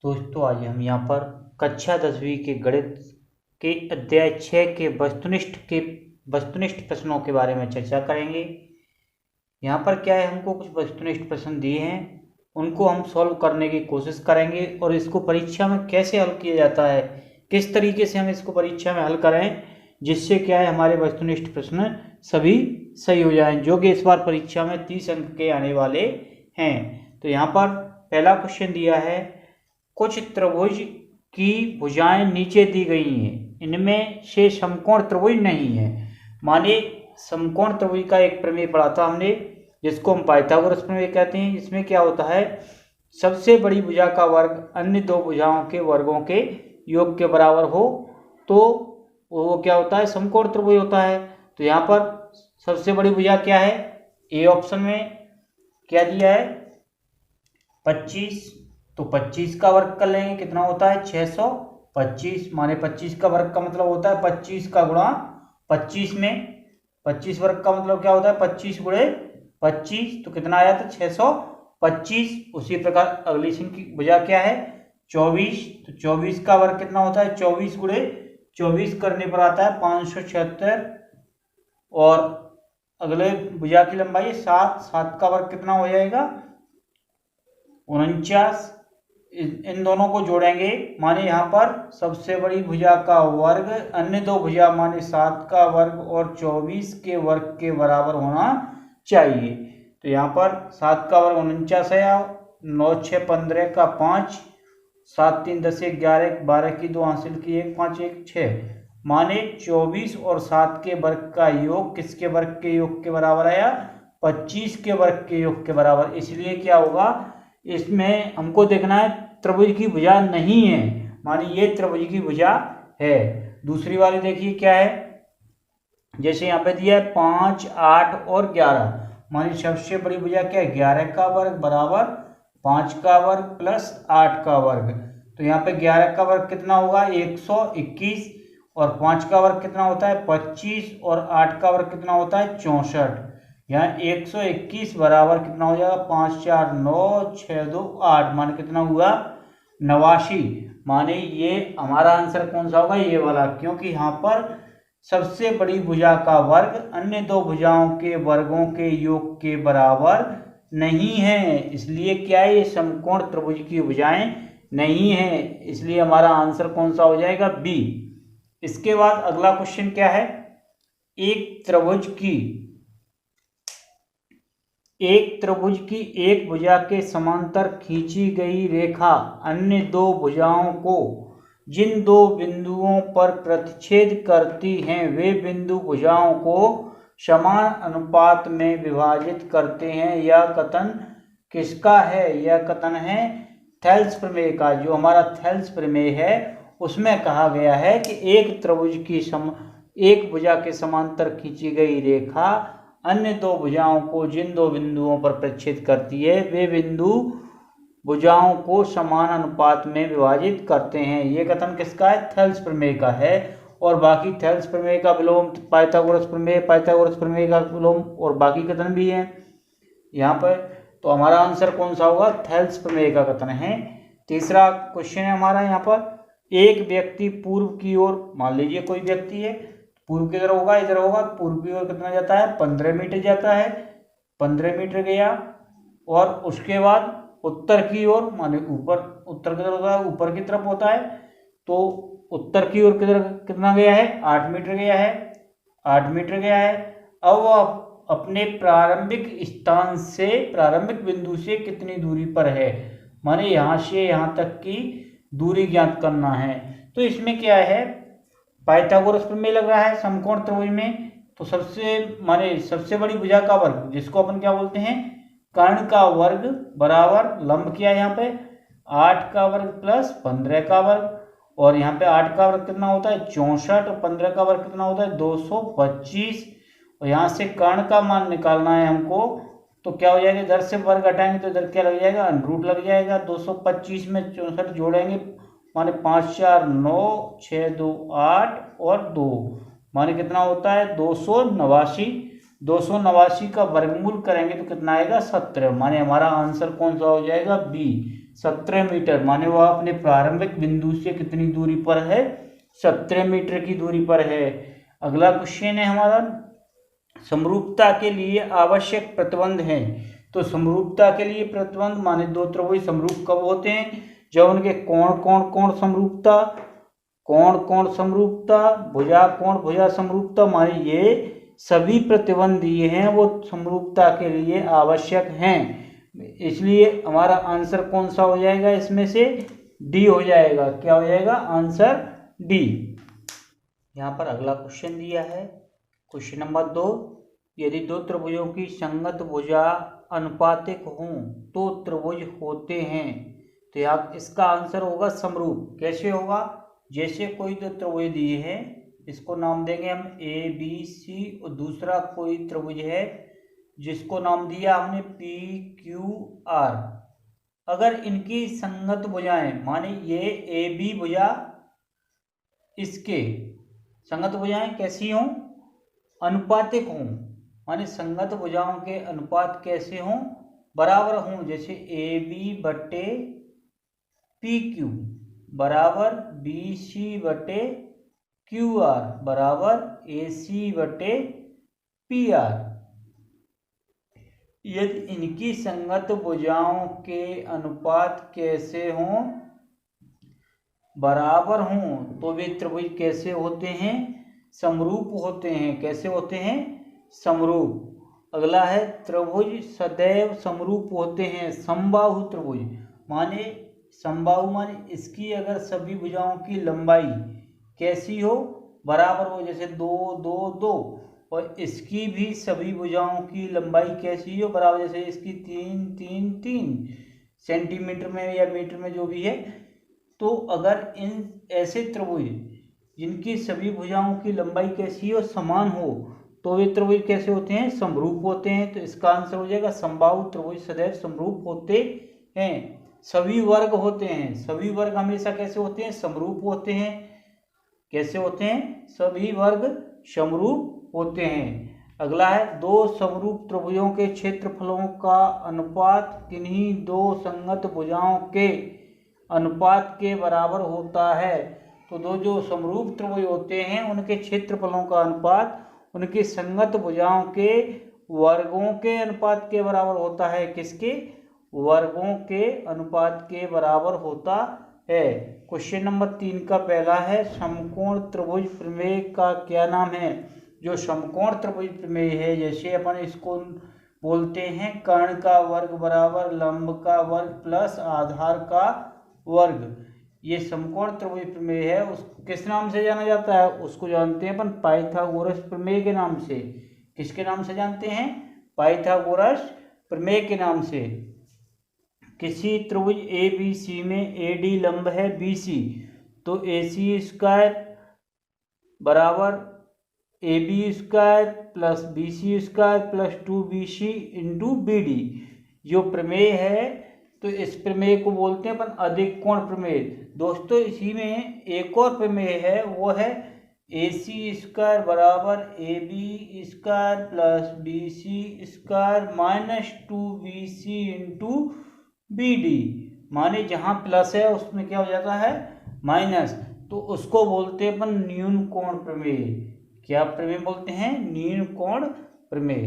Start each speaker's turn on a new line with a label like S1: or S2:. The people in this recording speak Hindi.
S1: दोस्तों आज हम यहाँ पर कक्षा 10वीं के गणित के अध्याय 6 के वस्तुनिष्ठ प्रश्नों के बारे में चर्चा करेंगे। यहाँ पर क्या है, हमको कुछ वस्तुनिष्ठ प्रश्न दिए हैं, उनको हम सॉल्व करने की कोशिश करेंगे और इसको परीक्षा में कैसे हल किया जाता है, किस तरीके से हम इसको परीक्षा में हल करें जिससे क्या है हमारे वस्तुनिष्ठ प्रश्न सभी सही हो जाएं, जो कि इस बार परीक्षा में 30 अंक के आने वाले हैं। तो यहाँ पर पहला क्वेश्चन दिया है, कुछ त्रिभुज की भुजाएं नीचे दी गई हैं, इनमें से समकोण त्रिभुज नहीं है। माने समकोण त्रिभुज का एक प्रमेय पढ़ा था हमने, जिसको हम पाइथागोरस प्रमेय कहते हैं। इसमें क्या होता है, सबसे बड़ी भुजा का वर्ग अन्य दो भुजाओं के वर्गों के योग के बराबर हो तो वो क्या होता है, समकोण त्रिभुज होता है। तो यहाँ पर सबसे बड़ी भुजा क्या है, ए ऑप्शन में क्या दिया है 25, तो 25 का वर्ग कर लेंगे, कितना होता है 625। माने 25 का वर्ग का मतलब होता है 25 का गुणा 25 में, 25 वर्ग का मतलब क्या होता है 25 गुणे 25, तो कितना आया था 625। उसी प्रकार अगली की भुजा क्या है 24, तो 24 का वर्ग कितना होता है 24 गुणे 24 करने पर आता है 576। और अगले भुजा की लंबाई है 7, 7 का वर्ग कितना हो जाएगा 49। इन दोनों को जोड़ेंगे, माने यहाँ पर सबसे बड़ी भुजा का वर्ग अन्य दो भुजा माने 7 का वर्ग और 24 के वर्ग के बराबर होना चाहिए। तो यहाँ पर 7 का वर्ग 49 है, 9 6 15 का 5, 7 3 10 1 11 12 की 2 हासिल की 1 5 1 6, माने 24 और 7 के वर्ग का योग किसके वर्ग के योग के बराबर आया 25 के वर्ग के योग के बराबर। इसलिए क्या होगा, इसमें हमको देखना है त्रिभुज की भुजा नहीं है, माने ये त्रिभुज की भुजा है। दूसरी वाली देखिए क्या है, जैसे यहाँ पे दिया है 5 8 और 11, माने सबसे बड़ी भुजा क्या है 11 का वर्ग बराबर 5 का वर्ग प्लस 8 का वर्ग। तो यहाँ पे 11 का वर्ग कितना होगा 121 और 5 का वर्ग कितना होता है 25 और 8 का वर्ग कितना होता है 64। यहाँ 121 बराबर कितना हो जाएगा 5 4 9 6 2 8, माने कितना हुआ 89। माने ये हमारा आंसर कौन सा होगा, ये वाला, क्योंकि यहाँ पर सबसे बड़ी भुजा का वर्ग अन्य दो भुजाओं के वर्गों के योग के बराबर नहीं है। इसलिए क्या है, ये समकोण त्रिभुज की भुजाएं नहीं है, इसलिए हमारा आंसर कौन सा हो जाएगा बी। इसके बाद अगला क्वेश्चन क्या है, एक त्रिभुज की एक भुजा के समांतर खींची गई रेखा अन्य दो भुजाओं को जिन दो बिंदुओं पर प्रतिच्छेद करती हैं वे बिंदु भुजाओं को समान अनुपात में विभाजित करते हैं। यह कथन किसका है, यह कथन है थेल्स प्रमेय का। जो हमारा थेल्स प्रमेय है उसमें कहा गया है कि एक त्रिभुज की एक भुजा के समांतर खींची गई रेखा अन्य दो भुजाओं को जिन दो बिंदुओं पर प्रतिच्छेद करती है वे बिंदु भुजाओं को समान अनुपात में विभाजित करते हैं। ये कथन किसका है, थेल्स प्रमेय का है। और बाकी थेल्स प्रमेय का विलोम पाइथागोरस प्रमेय, पाइथागोरस प्रमेय का विलोम और बाकी कथन भी है यहाँ पर। तो हमारा आंसर कौन सा होगा, थेल्स प्रमेय का कथन है। तीसरा क्वेश्चन है हमारा यहाँ पर, एक व्यक्ति पूर्व की ओर, मान लीजिए कोई व्यक्ति है, पूर्व की तरफ होगा, इधर होगा, पूर्व की ओर कितना जाता है 15 मीटर जाता है, 15 मीटर गया। और उसके बाद उत्तर की ओर, माने ऊपर, उत्तर की तरफ होता है, ऊपर की तरफ होता है, तो उत्तर की ओर किधर कितना गया है 8 मीटर गया है, 8 मीटर गया है। अब वह अपने प्रारंभिक बिंदु से कितनी दूरी पर है, माने यहाँ से यहाँ तक की दूरी ज्ञात करना है। तो इसमें क्या है, पाइथागोरस प्रमेय लग रहा है समकोण त्रिभुज में। तो सबसे बड़ी भुजा का वर्ग, जिसको अपन क्या बोलते हैं कर्ण का वर्ग, बराबर लंब किया यहाँ पे 8 का वर्ग प्लस 15 का वर्ग। और यहाँ पे 8 का वर्ग कितना होता है 64 और 15 का वर्ग कितना होता है 225। और यहाँ से कर्ण का मान निकालना है हमको, तो क्या हो जाएगा, इधर से वर्ग हटाएंगे तो इधर क्या लग जाएगा रूट लग जाएगा। 225 में 64 जोड़ेंगे, माने 5 4 9 6 2 8 और 2, माने कितना होता है 289। 289 का वर्गमूल करेंगे तो कितना आएगा 17, माने हमारा आंसर कौन सा हो जाएगा बी, 17 मीटर, माने वह अपने प्रारंभिक बिंदु से कितनी दूरी पर है, 17 मीटर की दूरी पर है। अगला क्वेश्चन है हमारा, समरूपता के लिए आवश्यक प्रतिबंध हैं। तो समरूपता के लिए प्रतिबंध माने दो त्रिभुज समरूप कब होते हैं, जब उनके कोण समरूपता, कोण समरूपता, भुजा समरूपता, माने ये सभी प्रतिबंध ये हैं वो समरूपता के लिए आवश्यक हैं। इसलिए हमारा आंसर कौन सा हो जाएगा, इसमें से डी हो जाएगा। क्या हो जाएगा, आंसर डी। यहाँ पर अगला क्वेश्चन दिया है, क्वेश्चन नंबर 2, यदि दो त्रिभुजों की संगत भुजा अनुपातिक हों तो त्रिभुज होते हैं। तो यहाँ इसका आंसर होगा समरूप। कैसे होगा, जैसे कोई दो त्रिभुज दिए हैं, इसको नाम देंगे हम ए बी सी, और दूसरा कोई त्रिभुज है जिसको नाम दिया हमने पी क्यू आर। अगर इनकी संगत भुजाएं, माने ये ए बी भुजा, इसके संगत भुजाएं कैसी हों, अनुपातिक हों, माने संगत भुजाओं के अनुपात कैसे हों, बराबर हों। जैसे ए बी बटे पी क्यू बराबर बी सी बटे क्यू आर बराबर ए सी बटे पी आर। यदि इनकी संगत भुजाओं के अनुपात कैसे हों, बराबर हों, तो वे त्रिभुज कैसे होते हैं, समरूप होते हैं। कैसे होते हैं, समरूप। अगला है, त्रिभुज सदैव समरूप होते हैं। समबाहु त्रिभुज, माने समबाहु माने इसकी अगर सभी भुजाओं की लंबाई कैसी हो, बराबर हो, जैसे 2 2 2, और इसकी भी सभी भुजाओं की लंबाई कैसी हो, बराबर, जैसे इसकी 3 3 3 सेंटीमीटर में या मीटर में जो भी है। तो अगर इन ऐसे त्रिभुज जिनकी सभी भुजाओं की लंबाई कैसी हो, समान हो, तो वे त्रिभुज कैसे होते हैं, समरूप होते हैं। तो इसका आंसर हो जाएगा समबाहु त्रिभुज सदैव समरूप होते हैं। सभी वर्ग होते हैं, सभी वर्ग हमेशा कैसे होते हैं, समरूप होते हैं। कैसे होते हैं, सभी वर्ग समरूप होते हैं। अगला है, दो समरूप त्रिभुजों के क्षेत्रफलों का अनुपात किन्हीं दो संगत भुजाओं के अनुपात के बराबर होता है। तो दो जो समरूप त्रिभुज होते हैं उनके क्षेत्रफलों का अनुपात उनकी संगत भुजाओं के वर्गों के अनुपात के बराबर होता है। किसके, वर्गों के अनुपात के बराबर होता है। क्वेश्चन नंबर 3 का पहला है, समकोण त्रिभुज प्रमेय का क्या नाम है। जो समकोण त्रिभुज प्रमेय है, जैसे अपन इसको बोलते हैं कर्ण का वर्ग बराबर लंब का वर्ग प्लस आधार का वर्ग, ये समकोण त्रिभुज प्रमेय है। उस किस नाम से जाना जाता है, उसको जानते हैं अपन पाइथागोरस प्रमेय के नाम से। किसके नाम से जानते हैं, पाइथागोरस प्रमेय के नाम से। किसी त्रिभुज ए बी सी में ए डी लंब है बी सी, तो ए सी स्क्वायर बराबर A B square plus B C square plus 2bc into B D. जो प्रमेय है, तो इस प्रमेय को बोलते हैं अपन अधिक कोण प्रमेय। दोस्तों, इसी में एक और प्रमेय है, वो है ए सी स्क्वायर बराबर A B square plus B C square minus 2bc into B D. माने जहाँ प्लस है उसमें क्या हो जाता है, माइनस, तो उसको बोलते हैं अपन न्यून कोण प्रमेय। क्या प्रमेय बोलते हैं, न्यून कोण प्रमेय।